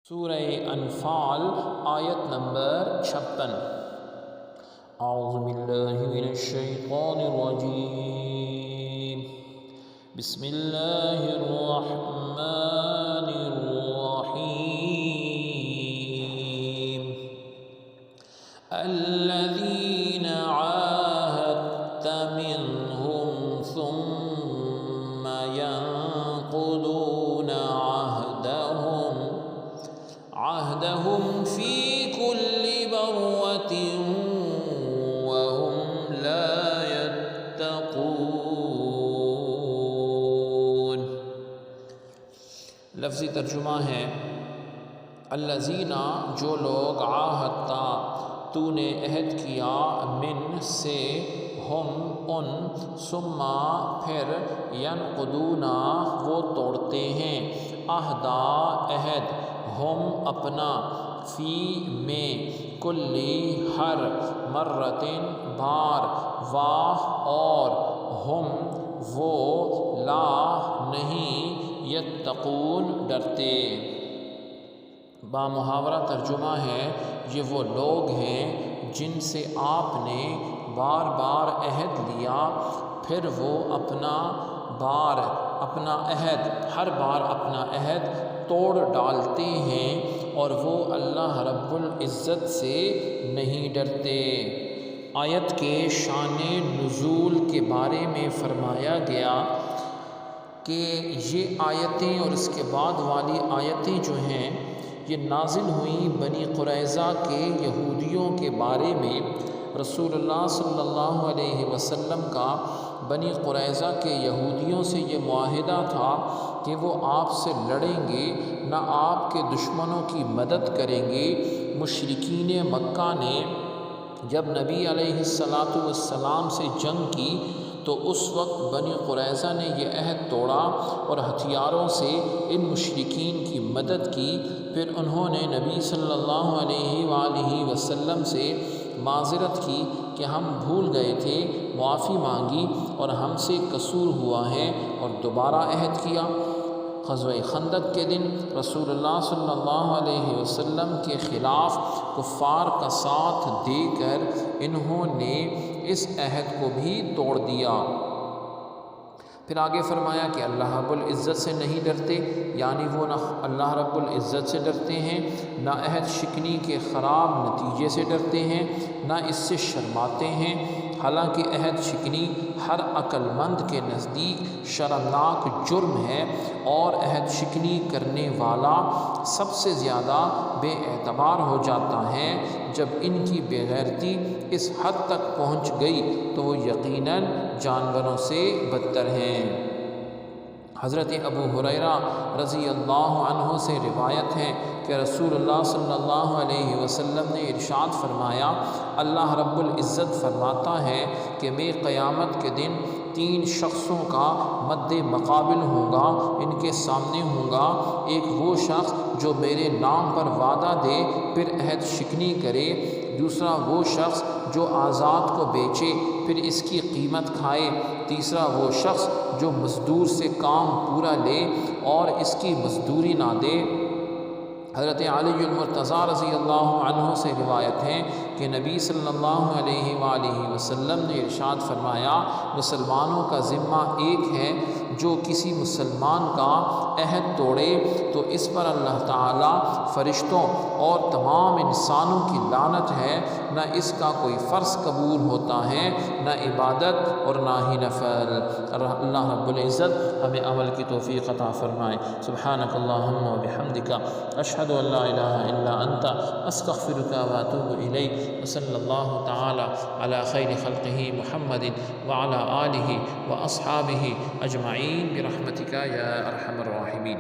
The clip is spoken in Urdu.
سورہ انفال آیت نمبر 56۔ اعوذ باللہ من الشیطان الرجیم، بسم اللہ الرحمن الرحیم۔ الذین عاہدت منہم ثم ينقضون عهدهم في كل مرة وهم لا يتقون۔ لفظی ترجمہ ہے الذین، جو لوگ عاہدتا تو نے عہد کیا، من سے، ہم ان، ثم پھر، ینقضون وہ توڑتے ہیں، عہدا عہد، ہم اپنا، فی میں، کلی ہر، مرتن بار، واہ اور، ہم وہ، لا نہیں، یتقون ڈرتے۔ بامحاورہ ترجمہ ہے یہ وہ لوگ ہیں جن سے آپ نے بار بار عہد لیا، پھر وہ اپنا عہد، ہر بار اپنا عہد توڑ ڈالتے ہیں اور وہ اللہ رب العزت سے نہیں ڈرتے۔ آیت کے شان نزول کے بارے میں فرمایا گیا کہ یہ آیتیں اور اس کے بعد والی آیتیں جو ہیں یہ نازل ہوئیں بنی قریظہ کے یہودیوں کے بارے میں۔ رسول اللہ صلی اللہ علیہ وسلم کا بنی قریظہ کے یہودیوں سے یہ معاہدہ تھا کہ وہ آپ سے لڑیں گے، نہ آپ کے دشمنوں کی مدد کریں گے۔ مشرکین مکہ نے جب نبی علیہ السلام سے جنگ کی تو اس وقت بنی قریظہ نے یہ عہد توڑا اور ہتھیاروں سے ان مشرکین کی مدد کی۔ پھر انہوں نے نبی صلی اللہ علیہ وآلہ وسلم سے معذرت کی کہ ہم بھول گئے تھے، معافی مانگی اور ہم سے قصور ہوا ہے، اور دوبارہ عہد کیا۔ غزوہ خندق کے دن رسول اللہ صلی اللہ علیہ وسلم کے خلاف کفار کا ساتھ دے کر انہوں نے اس عہد کو بھی توڑ دیا۔ پھر آگے فرمایا کہ اللہ رب العزت سے نہیں ڈرتے، یعنی وہ نہ اللہ رب العزت سے ڈرتے ہیں، نہ عہد شکنی کے خراب نتیجے سے ڈرتے ہیں، نہ اس سے شرماتے ہیں۔ حالانکہ عہد شکنی ہر عقل مند کے نزدیک شرمناک جرم ہے، اور عہد شکنی کرنے والا سب سے زیادہ بے اعتبار ہو جاتا ہے۔ جب ان کی بے غیرتی اس حد تک پہنچ گئی تو وہ یقیناً جانوروں سے بدتر ہیں۔ حضرت ابو ہریرہ رضی اللہ عنہ سے روایت ہے کہ رسول اللہ صلی اللہ علیہ وسلم نے ارشاد فرمایا، اللہ رب العزت فرماتا ہے کہ میں قیامت کے دن 3 شخصوں کا مد مقابل ہوں گا، ان کے سامنے ہوں گا۔ ایک وہ شخص جو میرے نام پر وعدہ دے پھر عہد شکنی کرے، دوسرا وہ شخص جو آزاد کو بیچے پھر اس کی قیمت کھائے، تیسرا وہ شخص جو مزدور سے کام پورا لے اور اس کی مزدوری نہ دے۔ حضرت علی المرتضیٰ رضی اللہ عنہ سے روایت ہے کہ نبی صلی اللہ علیہ وآلہ وسلم نے ارشاد فرمایا، مسلمانوں کا ذمہ ایک ہے، جو کسی مسلمان کا عہد توڑے تو اس پر اللہ تعالیٰ، فرشتوں اور تمام انسانوں کی لعنت ہے، نہ اس کا کوئی فرض قبول ہوتا ہے، نہ عبادت اور نہ ہی نفل۔ اللہ رب العزت ہمیں عمل کی توفیق عطا فرمائے۔ سبحانک اللہم و بحمدک، اشہد ان لا الہ الا انت، استغفرک و اتوب الیک، وصلی اللہ تعالی علی خیر خلقہ محمد وعلی آلہ واصحابہ اجمعین برحمتک یا ارحم الراحمین۔